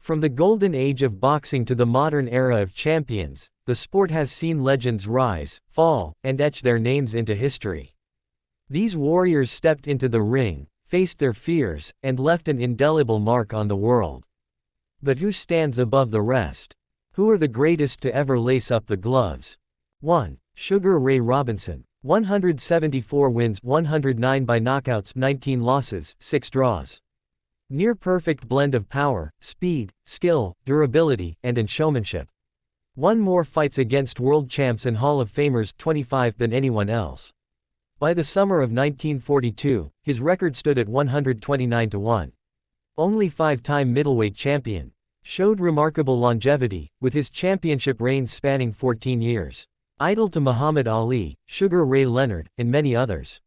From the golden age of boxing to the modern era of champions, the sport has seen legends rise, fall, and etch their names into history. These warriors stepped into the ring, faced their fears, and left an indelible mark on the world. But who stands above the rest? Who are the greatest to ever lace up the gloves? 1. Sugar Ray Robinson. 174 wins, 109 by knockouts, 19 losses, 6 draws. Near-perfect blend of power, speed, skill, durability, and showmanship. Won more fights against world champs and Hall of Famers, 25, than anyone else. By the summer of 1942, his record stood at 129-1. Only 5-time middleweight champion. Showed remarkable longevity, with his championship reigns spanning 14 years. Idol to Muhammad Ali, Sugar Ray Leonard, and many others.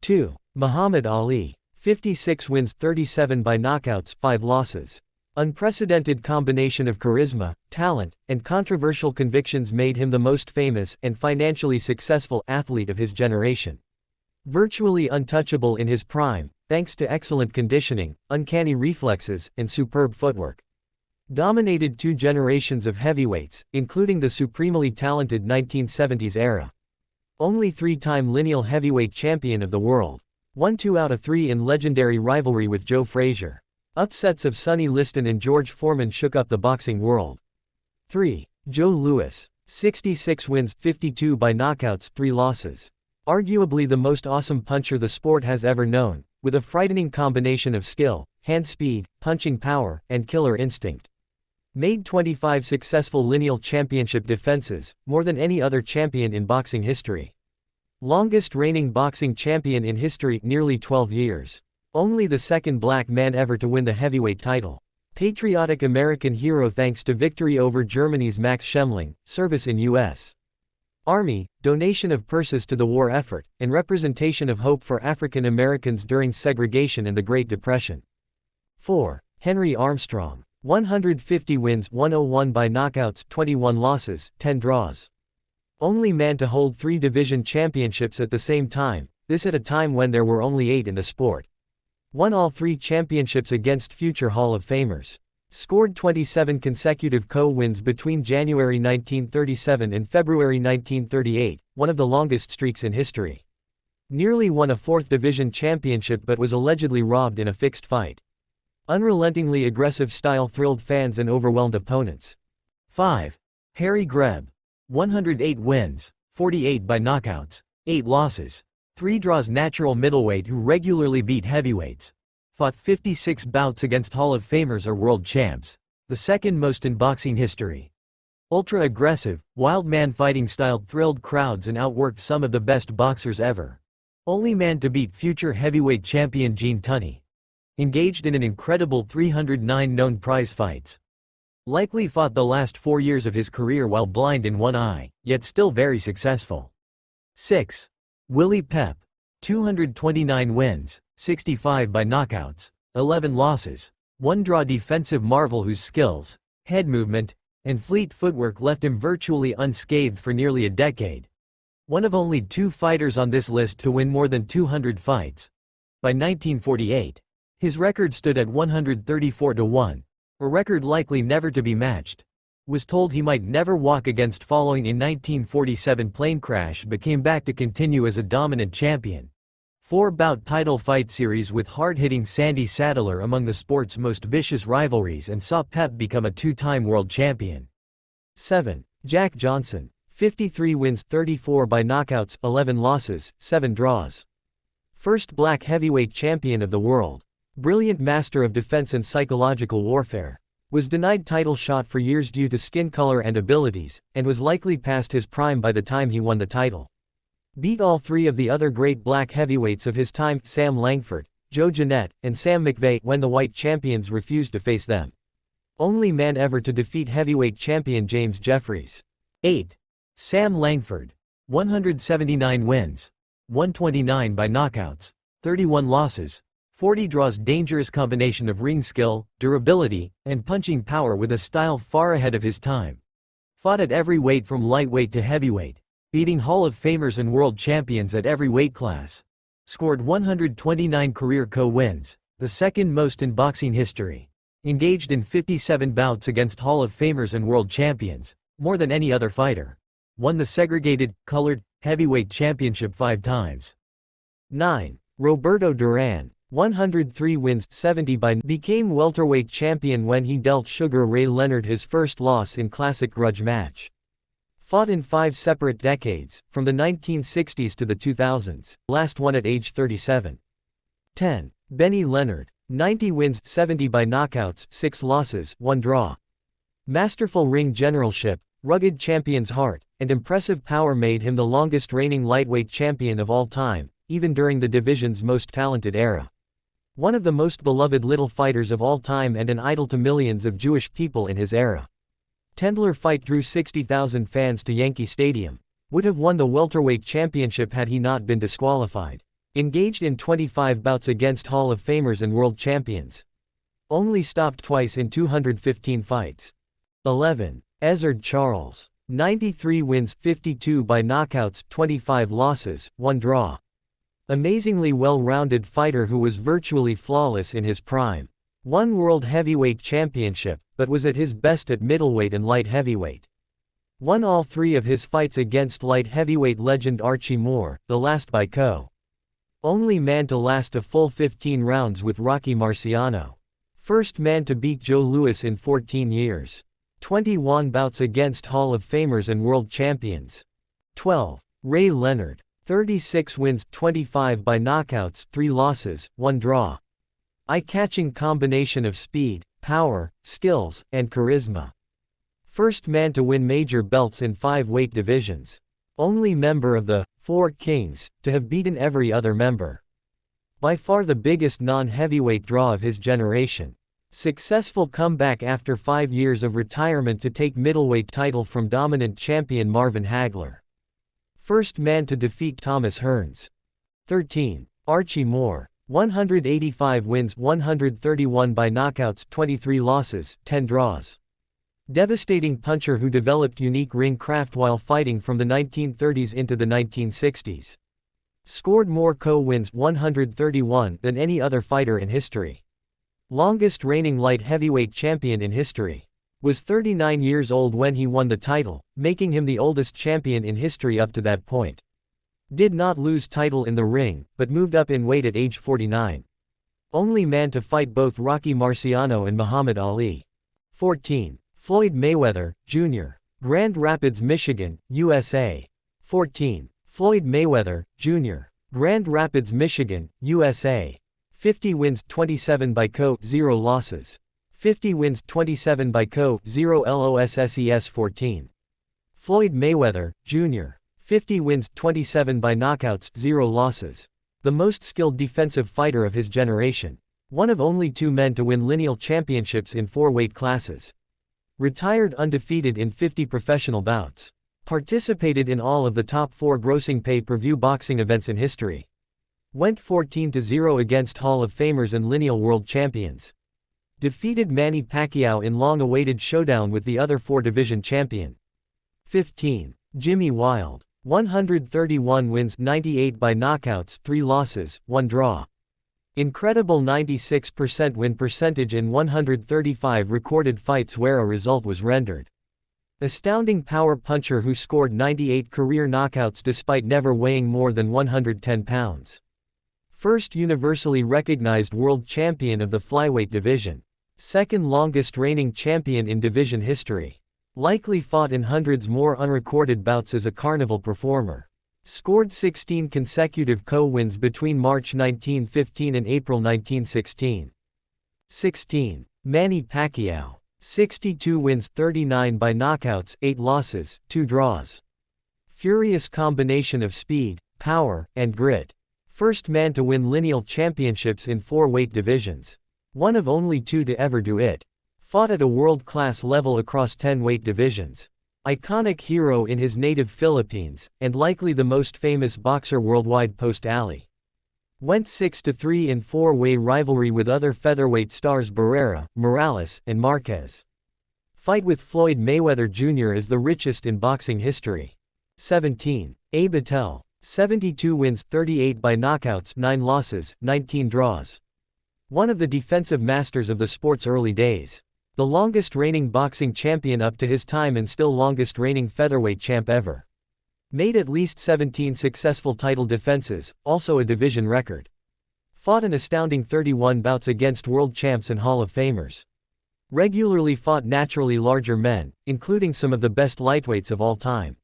2. Muhammad Ali. 56 wins, 37 by knockouts, 5 losses. Unprecedented combination of charisma, talent, and controversial convictions made him the most famous and financially successful athlete of his generation. Virtually untouchable in his prime, thanks to excellent conditioning, uncanny reflexes, and superb footwork. Dominated 2 generations of heavyweights, including the supremely talented 1970s era. Only 3-time lineal heavyweight champion of the world. Won 2 out of 3 in legendary rivalry with Joe Frazier. Upsets of Sonny Liston and George Foreman shook up the boxing world. 3. Joe Louis. 66 wins, 52 by knockouts, 3 losses. Arguably the most awesome puncher the sport has ever known, with a frightening combination of skill, hand speed, punching power, and killer instinct. Made 25 successful lineal championship defenses, more than any other champion in boxing history. Longest reigning boxing champion in history, nearly 12 years. Only the second black man ever to win the heavyweight title. Patriotic American hero thanks to victory over Germany's Max Schmeling, service in U.S. Army, donation of purses to the war effort, and representation of hope for African Americans during segregation and the Great Depression. 4. Henry Armstrong. 150 wins, 101 by knockouts, 21 losses, 10 draws. Only man to hold 3 division championships at the same time, this at a time when there were only 8 in the sport. Won all 3 championships against future Hall of Famers. Scored 27 consecutive co-wins between January 1937 and February 1938, one of the longest streaks in history. Nearly won a 4th division championship but was allegedly robbed in a fixed fight. Unrelentingly aggressive style thrilled fans and overwhelmed opponents. 5. Harry Greb. 108 wins, 48 by knockouts, 8 losses, 3 draws. Natural middleweight who regularly beat heavyweights. Fought 56 bouts against Hall of Famers or world champs, the second most in boxing history. Ultra-aggressive, wild man fighting style thrilled crowds and outworked some of the best boxers ever. Only man to beat future heavyweight champion Gene Tunney. Engaged in an incredible 309 known prize fights. Likely fought the last 4 years of his career while blind in one eye, yet still very successful. 6. Willie Pep. 229 wins, 65 by knockouts, 11 losses, 1 draw. Defensive marvel whose skills, head movement, and fleet footwork left him virtually unscathed for nearly a decade. One of only 2 fighters on this list to win more than 200 fights. By 1948, his record stood at 134-1. A record likely never to be matched. Was told he might never walk against following a 1947 plane crash but came back to continue as a dominant champion. 4-bout title fight series with hard-hitting Sandy Saddler among the sport's most vicious rivalries and saw Pep become a 2-time world champion. 7. Jack Johnson. 53 wins, 34 by knockouts, 11 losses, 7 draws. First black heavyweight champion of the world. Brilliant master of defense and psychological warfare. Was denied title shot for years due to skin color and abilities, and was likely past his prime by the time he won the title. Beat all 3 of the other great black heavyweights of his time, Sam Langford, Joe Jeanette, and Sam McVeigh, when the white champions refused to face them. Only man ever to defeat heavyweight champion James Jeffries. 8. Sam Langford. 179 wins, 129 by knockouts, 31 losses, 40 draws. Dangerous combination of ring skill, durability, and punching power with a style far ahead of his time. Fought at every weight from lightweight to heavyweight, beating Hall of Famers and world champions at every weight class. Scored 129 career co-wins, the second most in boxing history. Engaged in 57 bouts against Hall of Famers and world champions, more than any other fighter. Won the segregated, colored, heavyweight championship 5 times. 9. Roberto Duran, 103 wins, 70 by became welterweight champion when he dealt Sugar Ray Leonard his first loss in classic grudge match. Fought in 5 separate decades, from the 1960s to the 2000s, last won at age 37. 10. Benny Leonard, 90 wins, 70 by knockouts, 6 losses, 1 draw. Masterful ring generalship, rugged champion's heart, and impressive power made him the longest reigning lightweight champion of all time, even during the division's most talented era. One of the most beloved little fighters of all time and an idol to millions of Jewish people in his era. Tendler fight drew 60,000 fans to Yankee Stadium. Would have won the welterweight championship had he not been disqualified. Engaged in 25 bouts against Hall of Famers and world champions. Only stopped twice in 215 fights. 11. Ezzard Charles, 93 wins, 52 by knockouts, 25 losses, 1 draw. Amazingly well-rounded fighter who was virtually flawless in his prime. Won World Heavyweight Championship, but was at his best at middleweight and light heavyweight. Won all 3 of his fights against light heavyweight legend Archie Moore, the last by KO. Only man to last a full 15 rounds with Rocky Marciano. First man to beat Joe Louis in 14 years. 21 bouts against Hall of Famers and world champions. 12. Ray Leonard, 36 wins, 25 by knockouts, 3 losses, 1 draw. Eye-catching combination of speed, power, skills, and charisma. First man to win major belts in 5 weight divisions. Only member of the 4 Kings to have beaten every other member. By far the biggest non-heavyweight draw of his generation. Successful comeback after 5 years of retirement to take middleweight title from dominant champion Marvin Hagler. First man to defeat Thomas Hearns. 13. Archie Moore, 185 wins, 131 by knockouts, 23 losses, 10 draws. Devastating puncher who developed unique ring craft while fighting from the 1930s into the 1960s. Scored more KO wins, 131, than any other fighter in history. Longest reigning light heavyweight champion in history. Was 39 years old when he won the title, making him the oldest champion in history up to that point. Did not lose title in the ring, but moved up in weight at age 49. Only man to fight both Rocky Marciano and Muhammad Ali. 14. Floyd Mayweather, Jr., Grand Rapids, Michigan, USA. 14. Floyd Mayweather, Jr., Grand Rapids, Michigan, USA. 50 wins, 27 by KO, 0 losses. 50 wins, 27 by KO, 0 losses. 14. Floyd Mayweather, Jr., 50 wins, 27 by knockouts, 0 losses. The most skilled defensive fighter of his generation. One of only 2 men to win lineal championships in 4 weight classes. Retired undefeated in 50 professional bouts. Participated in all of the top 4 grossing pay-per-view boxing events in history. Went 14-0 against Hall of Famers and lineal world champions. Defeated Manny Pacquiao in long-awaited showdown with the other 4 division champion. 15. Jimmy Wild, 131 wins, 98 by knockouts, 3 losses, 1 draw. Incredible 96% win percentage in 135 recorded fights where a result was rendered. Astounding power puncher who scored 98 career knockouts despite never weighing more than 110 pounds. First universally recognized world champion of the flyweight division. Second longest reigning champion in division history. Likely fought in hundreds more unrecorded bouts as a carnival performer. Scored 16 consecutive KO wins between March 1915 and April 1916. 16. Manny Pacquiao, 62 wins, 39 by knockouts, 8 losses, 2 draws. Furious combination of speed, power, and grit. First man to win lineal championships in 4 weight divisions. One of only 2 to ever do it. Fought at a world-class level across 10 weight divisions. Iconic hero in his native Philippines, and likely the most famous boxer worldwide post-Ali. Went 6-3 in 4-way rivalry with other featherweight stars Barrera, Morales, and Marquez. Fight with Floyd Mayweather Jr. is the richest in boxing history. 17. Abe Attell, 72 wins, 38 by knockouts, 9 losses, 19 draws. One of the defensive masters of the sport's early days. The longest reigning boxing champion up to his time and still longest reigning featherweight champ ever. Made at least 17 successful title defenses, also a division record. Fought an astounding 31 bouts against world champs and Hall of Famers. Regularly fought naturally larger men, including some of the best lightweights of all time.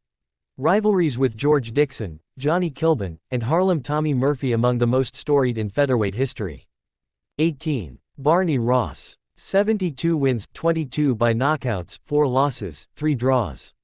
Rivalries with George Dixon, Johnny Kilbin, and Harlem Tommy Murphy among the most storied in featherweight history. 18. Barney Ross. 72 wins, 22 by knockouts, 4 losses, 3 draws.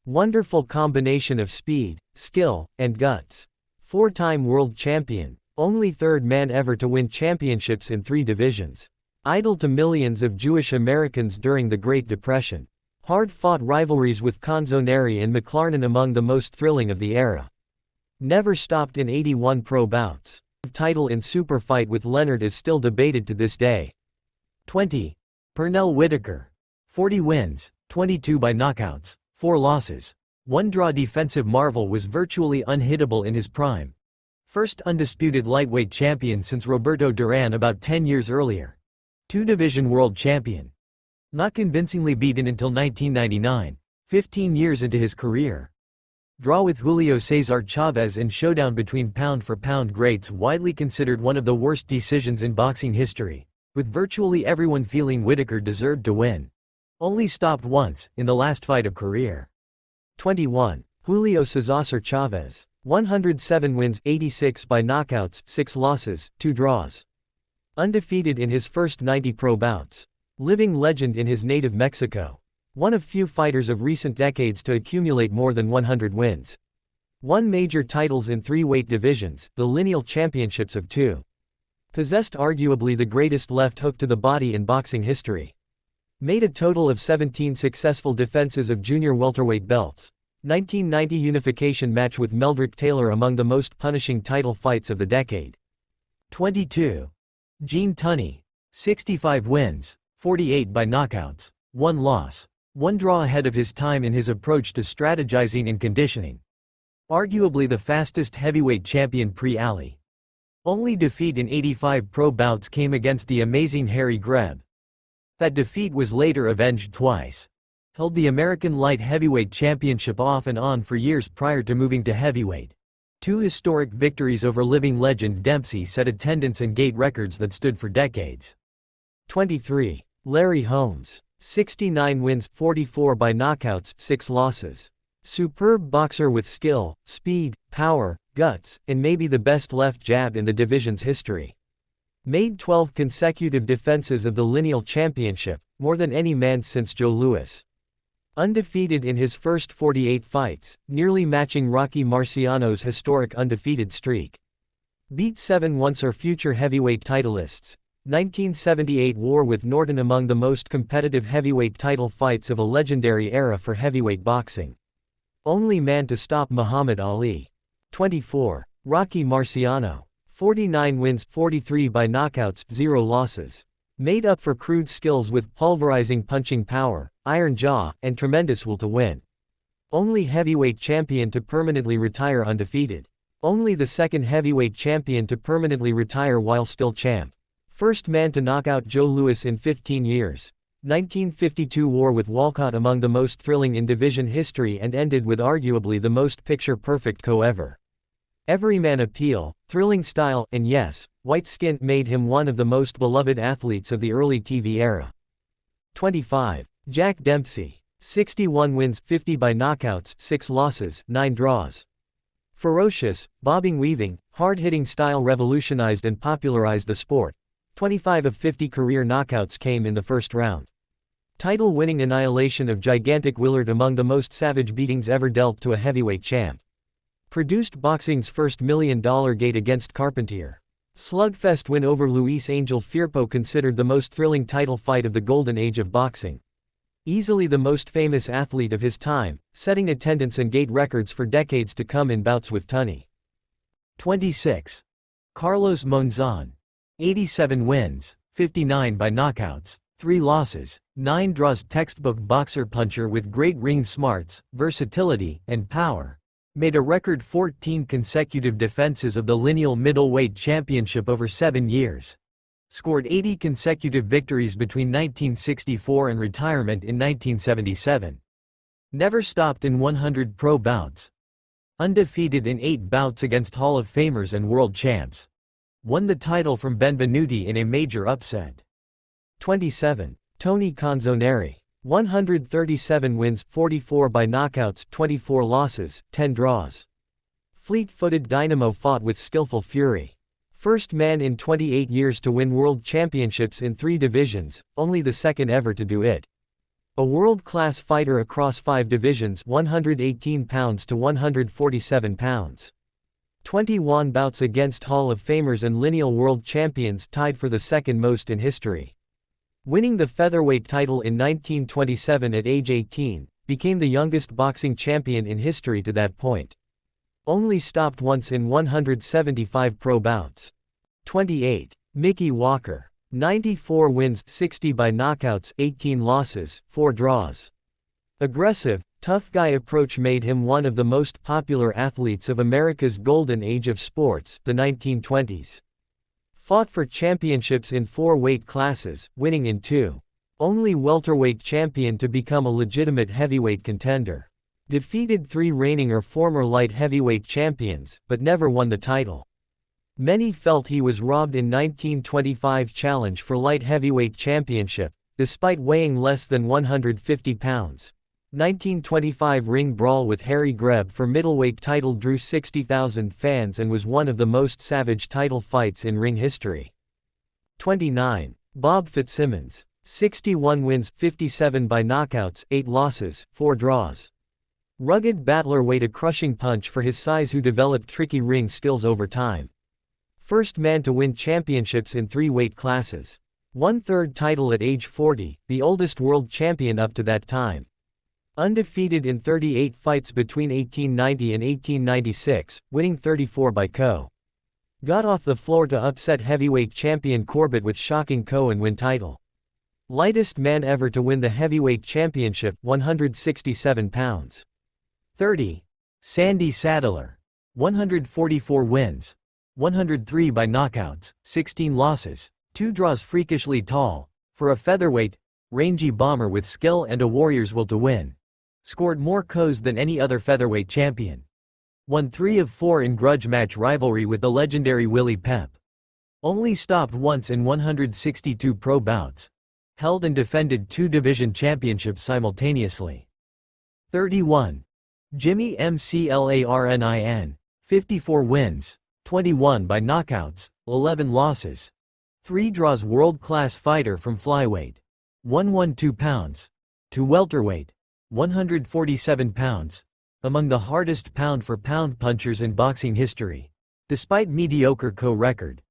Wonderful combination of speed, skill, and guts. 4-time world champion, only third man ever to win championships in 3 divisions. Idol to millions of Jewish Americans during the Great Depression. Hard-fought rivalries with Canzoneri and McLarnin among the most thrilling of the era. Never stopped in 81 pro bouts. Title in super fight with Leonard is still debated to this day. 20. Pernell Whitaker. 40 wins, 22 by knockouts, 4 losses. 1 draw. Defensive marvel, was virtually unhittable in his prime. First undisputed lightweight champion since Roberto Duran about 10 years earlier. 2-division world champion. Not convincingly beaten until 1999, 15 years into his career. Draw with Julio Cesar Chavez in showdown between pound-for-pound greats, widely considered one of the worst decisions in boxing history, with virtually everyone feeling Whitaker deserved to win. Only stopped once, in the last fight of career. 21. Julio Cesar Chavez. 107 wins, 86 by knockouts, 6 losses, 2 draws. Undefeated in his first 90 pro bouts. Living legend in his native Mexico. One of few fighters of recent decades to accumulate more than 100 wins. Won major titles in 3 weight divisions, the lineal championships of 2. Possessed arguably the greatest left hook to the body in boxing history. Made a total of 17 successful defenses of junior welterweight belts. 1990 unification match with Meldrick Taylor among the most punishing title fights of the decade. 22. Gene Tunney. 65 wins, 48 by knockouts, 1 loss. 1 draw. Ahead of his time in his approach to strategizing and conditioning. Arguably the fastest heavyweight champion pre-Ali. Only defeat in 85 pro bouts came against the amazing Harry Greb. That defeat was later avenged twice. Held the American light heavyweight championship off and on for years prior to moving to heavyweight. 2 historic victories over living legend Dempsey set attendance and gate records that stood for decades. 23. Larry Holmes. 69 wins, 44 by knockouts, 6 losses. Superb boxer with skill, speed, power, guts, and maybe the best left jab in the division's history. Made 12 consecutive defenses of the lineal championship, more than any man since Joe Louis. Undefeated in his first 48 fights, nearly matching Rocky Marciano's historic undefeated streak. Beat 7 once or future heavyweight titleists. 1978 war with Norton among the most competitive heavyweight title fights of a legendary era for heavyweight boxing. Only man to stop Muhammad Ali. 24. Rocky Marciano. 49 wins, 43 by knockouts, 0 losses. Made up for crude skills with pulverizing punching power, iron jaw, and tremendous will to win. Only heavyweight champion to permanently retire undefeated. Only the second heavyweight champion to permanently retire while still champ. First man to knock out Joe Louis in 15 years. 1952 war with Walcott among the most thrilling in division history and ended with arguably the most picture-perfect KO ever. Everyman appeal, thrilling style, and yes, white skin made him one of the most beloved athletes of the early TV era. 25. Jack Dempsey. 61 wins, 50 by knockouts, 6 losses, 9 draws. Ferocious, bobbing-weaving, hard-hitting style revolutionized and popularized the sport. 25 of 50 career knockouts came in the first round. Title-winning annihilation of gigantic Willard among the most savage beatings ever dealt to a heavyweight champ. Produced boxing's first $1 million gate against Carpentier. Slugfest win over Luis Angel Firpo, considered the most thrilling title fight of the golden age of boxing. Easily the most famous athlete of his time, setting attendance and gate records for decades to come in bouts with Tunney. 26. Carlos Monzon. 87 wins, 59 by knockouts, 3 losses, 9 draws. Textbook boxer puncher with great ring smarts, versatility, and power. Made a record 14 consecutive defenses of the lineal middleweight championship over 7 years. Scored 80 consecutive victories between 1964 and retirement in 1977. Never stopped in 100 pro bouts. Undefeated in 8 bouts against Hall of Famers and world champs. Won the title from Benvenuti in a major upset. 27. Tony Canzoneri. 137 wins, 44 by knockouts, 24 losses, 10 draws. Fleet-footed dynamo fought with skillful fury. First man in 28 years to win world championships in 3 divisions, only the second ever to do it. A world-class fighter across 5 divisions, 118 pounds to 147 pounds. 21 bouts against Hall of Famers and lineal world champions, tied for the second most in history. Winning the featherweight title in 1927 at age 18, became the youngest boxing champion in history to that point. Only stopped once in 175 pro bouts. 28. Mickey Walker. 94 wins, 60 by knockouts, 18 losses, 4 draws. Aggressive, tough guy approach made him one of the most popular athletes of America's golden age of sports, the 1920s. Fought for championships in 4 weight classes, winning in 2. Only welterweight champion to become a legitimate heavyweight contender. Defeated 3 reigning or former light heavyweight champions, but never won the title. Many felt he was robbed in 1925 challenge for light heavyweight championship, despite weighing less than 150 pounds. 1925 ring brawl with Harry Greb for middleweight title drew 60,000 fans and was one of the most savage title fights in ring history. 29. Bob Fitzsimmons. 61 wins, 57 by knockouts, 8 losses, 4 draws. Rugged battler weighed a crushing punch for his size who developed tricky ring skills over time. First man to win championships in 3 weight classes. Won 3rd title at age 40, the oldest world champion up to that time. Undefeated in 38 fights between 1890 and 1896, winning 34 by KO. Got off the floor to upset heavyweight champion Corbett with shocking KO and win title. Lightest man ever to win the heavyweight championship, 167 pounds. 30. Sandy Saddler. 144 wins. 103 by knockouts, 16 losses, 2 draws. Freakishly tall, for a featherweight, rangy bomber with skill and a warrior's will to win. Scored more KOs than any other featherweight champion. Won 3 of 4 in grudge match rivalry with the legendary Willie Pep. Only stopped once in 162 pro bouts. Held and defended 2 division championships simultaneously. 31. Jimmy McLarnin. 54 wins. 21 by knockouts, 11 losses. 3 draws. World-class fighter from flyweight. 112 pounds. To welterweight. 147 pounds. Among the hardest pound-for-pound punchers in boxing history. Despite mediocre KO record.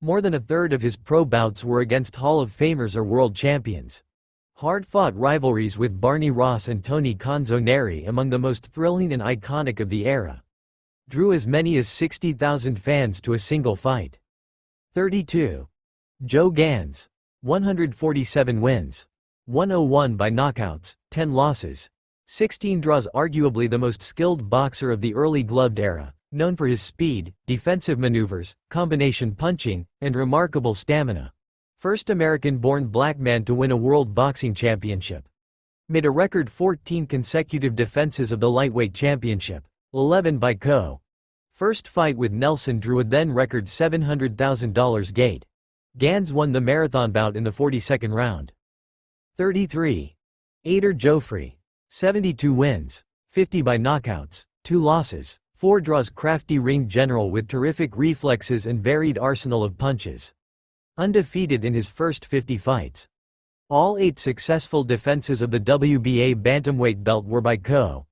More than a third of his pro bouts were against Hall of Famers or world champions. Hard-fought rivalries with Barney Ross and Tony Canzoneri among the most thrilling and iconic of the era. Drew as many as 60,000 fans to a single fight. 32. Joe Gans. 147 wins. 101 by knockouts, 10 losses. 16 draws. Arguably the most skilled boxer of the early gloved era, known for his speed, defensive maneuvers, combination punching, and remarkable stamina. First American-born black man to win a World Boxing Championship. Made a record 14 consecutive defenses of the lightweight championship. 11 by KO. First fight with Nelson drew a then record $700,000 gate. Gans won the marathon bout in the 42nd round. 33. Ader Joffrey. 72 wins. 50 by knockouts. 2 losses. 4 draws. Crafty ring general with terrific reflexes and varied arsenal of punches. Undefeated in his first 50 fights. All 8 successful defenses of the WBA bantamweight belt were by KO.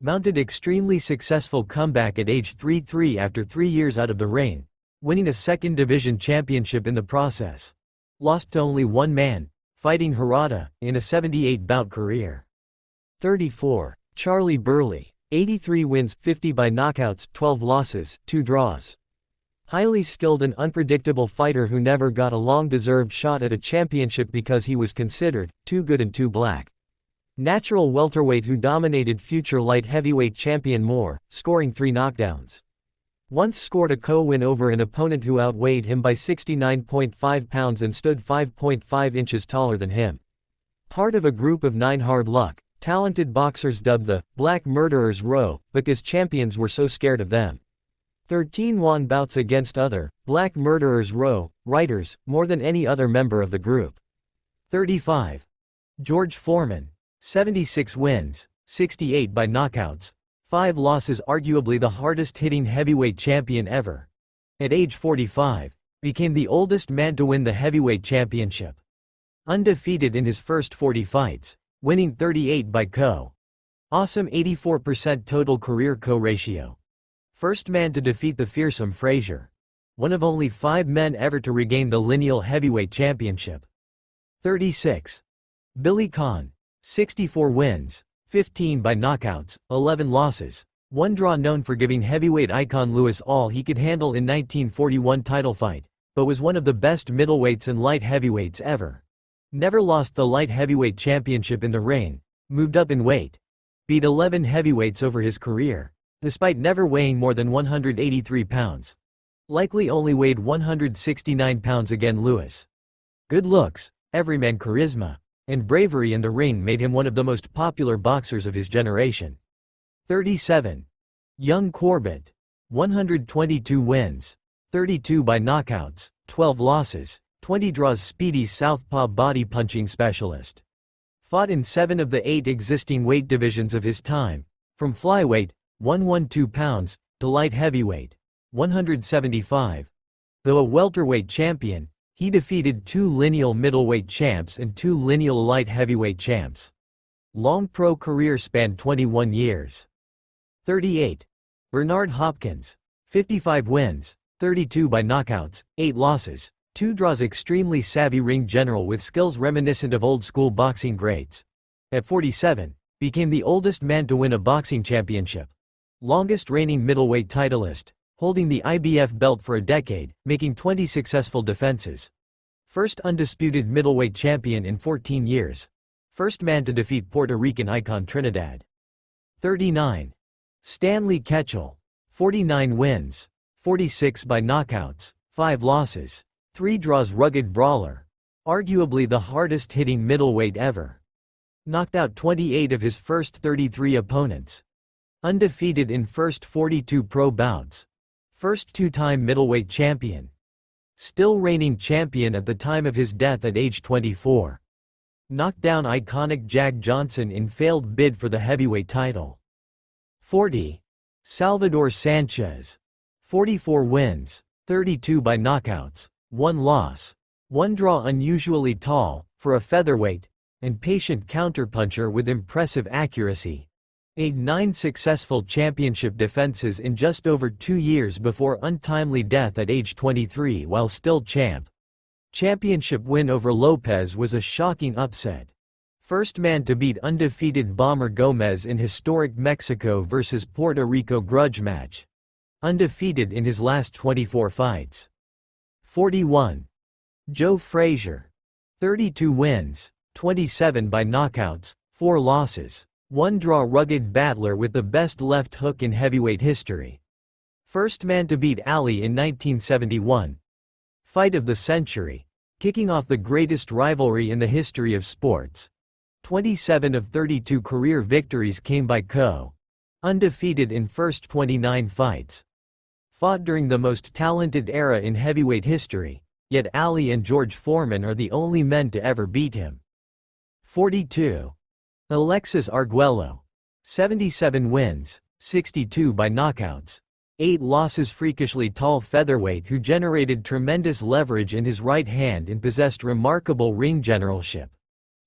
Mounted extremely successful comeback at age 33 after 3 years out of the ring, winning a 2nd division championship in the process. Lost to only one man, fighting Hirata, in a 78-bout career. 34. Charlie Burley. 83 wins, 50 by knockouts, 12 losses, 2 draws. Highly skilled and unpredictable fighter who never got a long-deserved shot at a championship because he was considered too good and too black. Natural welterweight who dominated future light heavyweight champion Moore, scoring 3 knockdowns. Once scored a co-win over an opponent who outweighed him by 69.5 pounds and stood 5.5 inches taller than him. Part of a group of 9 hard luck, talented boxers dubbed the Black Murderers Row, because champions were so scared of them. 13 won bouts against other Black Murderers Row writers, more than any other member of the group. 35. George Foreman. 76 wins, 68 by knockouts, 5 losses. Arguably the hardest-hitting heavyweight champion ever. At age 45, became the oldest man to win the heavyweight championship. Undefeated in his first 40 fights, winning 38 by KO. Awesome 84% total career KO ratio. First man to defeat the fearsome Frazier. One of only 5 men ever to regain the lineal heavyweight championship. 36. Billy Conn. 64 wins, 15 by knockouts, 11 losses, 1 draw. Known for giving heavyweight icon Lewis all he could handle in 1941 title fight, but was one of the best middleweights and light heavyweights ever. Never lost the light heavyweight championship in the ring, moved up in weight. Beat 11 heavyweights over his career, despite never weighing more than 183 pounds. Likely only weighed 169 pounds. Again Lewis. Good looks, everyman charisma, and bravery in the ring made him one of the most popular boxers of his generation. 37. Young Corbett. 122 wins, 32 by knockouts, 12 losses, 20 draws. Speedy southpaw body punching specialist. Fought in 7 of the 8 existing weight divisions of his time, from flyweight, 112 pounds, to light heavyweight, 175. Though a welterweight champion, he defeated 2 lineal middleweight champs and 2 lineal light heavyweight champs. Long pro career spanned 21 years. 38. Bernard Hopkins. 55 wins, 32 by knockouts, 8 losses, 2 draws. Extremely savvy ring general with skills reminiscent of old-school boxing greats. At 47, became the oldest man to win a boxing championship. Longest reigning middleweight titleist, holding the IBF belt for a decade, making 20 successful defenses. First undisputed middleweight champion in 14 years. First man to defeat Puerto Rican icon Trinidad. 39. Stanley Ketchel. 49 wins, 46 by knockouts, 5 losses, 3 draws. Rugged brawler. Arguably the hardest-hitting middleweight ever. Knocked out 28 of his first 33 opponents. Undefeated in first 42 pro bouts. First 2-time middleweight champion. Still reigning champion at the time of his death at age 24. Knocked down iconic Jack Johnson in failed bid for the heavyweight title. 40. Salvador Sanchez. 44 wins, 32 by knockouts, 1 loss, 1 draw. Unusually tall, for a featherweight, and patient counterpuncher with impressive accuracy. Made 9 successful championship defenses in just over 2 years before untimely death at age 23 while still champ. Championship win over Lopez was a shocking upset. First man to beat undefeated Bomber Gomez in historic Mexico vs Puerto Rico grudge match. Undefeated in his last 24 fights. 41. Joe Frazier. 32 wins, 27 by knockouts, 4 losses, 1 draw. Rugged battler with the best left hook in heavyweight history. First man to beat Ali in 1971. Fight of the century, kicking off the greatest rivalry in the history of sports. 27 of 32 career victories came by KO. Undefeated in first 29 fights. Fought during the most talented era in heavyweight history, yet Ali and George Foreman are the only men to ever beat him. 42. Alexis Arguello. 77 wins, 62 by knockouts, 8 losses. Freakishly tall featherweight who generated tremendous leverage in his right hand and possessed remarkable ring generalship.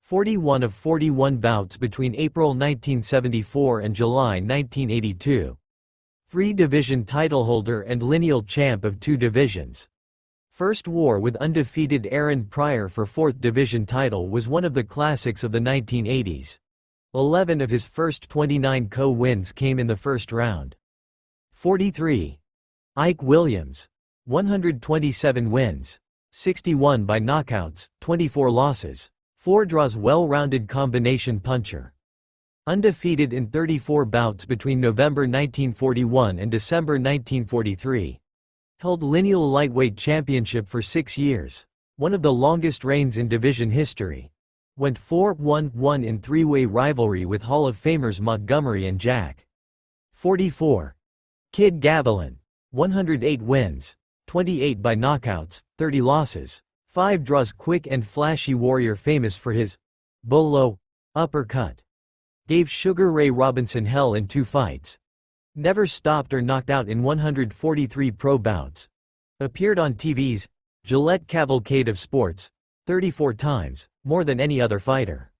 41 of 41 bouts between April 1974 and July 1982. 3-division titleholder and lineal champ of 2 divisions. First war with undefeated Aaron Pryor for 4th division title was one of the classics of the 1980s. 11 of his first 29 KO wins came in the first round. 43. Ike Williams. 127 wins, 61 by knockouts, 24 losses, 4 draws. Well-rounded combination puncher. Undefeated in 34 bouts between November 1941 and December 1943. Held lineal lightweight championship for 6 years. One of the longest reigns in division history. Went 4-1-1 in three-way rivalry with Hall of Famers Montgomery and Jack. 44. Kid Gavilan. 108 wins. 28 by knockouts, 30 losses. 5 draws. Quick and flashy warrior famous for his bolo uppercut. Gave Sugar Ray Robinson hell in 2 fights. Never stopped or knocked out in 143 pro bouts. Appeared on TV's Gillette Cavalcade of Sports 34 times, more than any other fighter.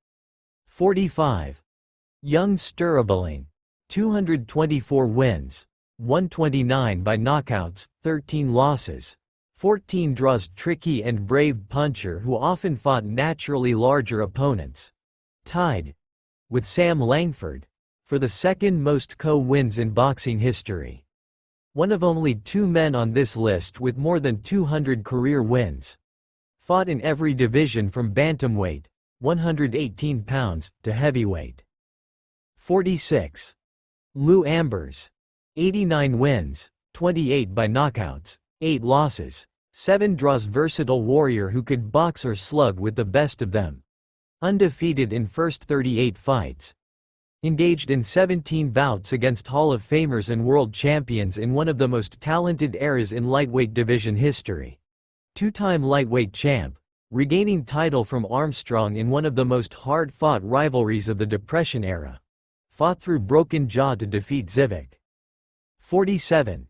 45. Young Sturabelling. 224 wins. 129 by knockouts, 13 losses. 14 draws. Tricky and brave puncher who often fought naturally larger opponents. Tied with Sam Langford for the second most co-wins in boxing history. One of only 2 men on this list with more than 200 career wins. Fought in every division from bantamweight, 118 pounds, to heavyweight. 46. Lou Ambers. 89 wins, 28 by knockouts, 8 losses, 7 draws. Versatile warrior who could box or slug with the best of them. Undefeated in first 38 fights. Engaged in 17 bouts against Hall of Famers and world champions in one of the most talented eras in lightweight division history. 2-time lightweight champ, regaining title from Armstrong in one of the most hard-fought rivalries of the Depression era. Fought through broken jaw to defeat Zivik. 47.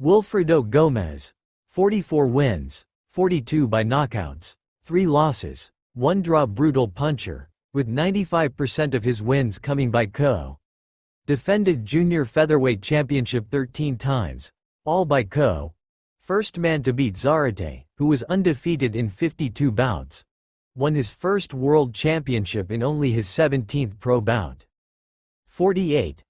Wilfredo Gomez. 44 wins, 42 by knockouts, 3 losses, 1 draw. Brutal puncher, with 95% of his wins coming by KO. Defended junior featherweight championship 13 times, all by KO. First man to beat Zarate, who was undefeated in 52 bouts. Won his first world championship in only his 17th pro bout. 48.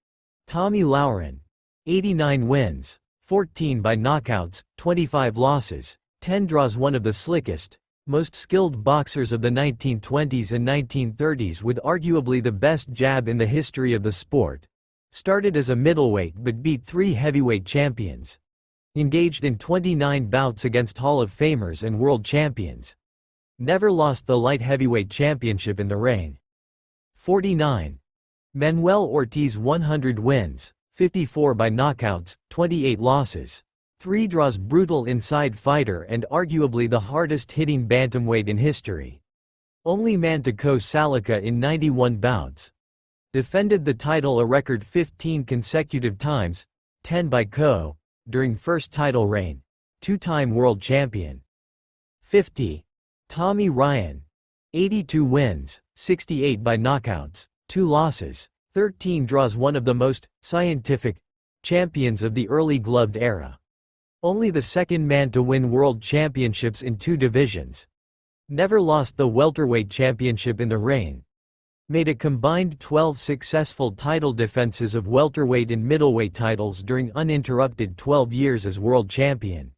Tommy Lauren. 89 wins, 14 by knockouts, 25 losses, 10 draws. One of the slickest, most skilled boxers of the 1920s and 1930s with arguably the best jab in the history of the sport. Started as a middleweight but beat 3 heavyweight champions. Engaged in 29 bouts against Hall of Famers and world champions. Never lost the light heavyweight championship in the reign. 49. Manuel Ortiz. 100 wins, 54 by knockouts, 28 losses, 3 draws. Brutal inside fighter and arguably the hardest hitting bantamweight in history. Only man to KO Salika in 91 bouts. Defended the title a record 15 consecutive times, 10 by KO, during first title reign. 2-time world champion. 50. Tommy Ryan. 82 wins, 68 by knockouts, 2 losses, 13 draws. One of the most scientific champions of the early gloved era. Only the second man to win world championships in 2 divisions. Never lost the welterweight championship in the reign. Made a combined 12 successful title defenses of welterweight and middleweight titles during uninterrupted 12 years as world champion.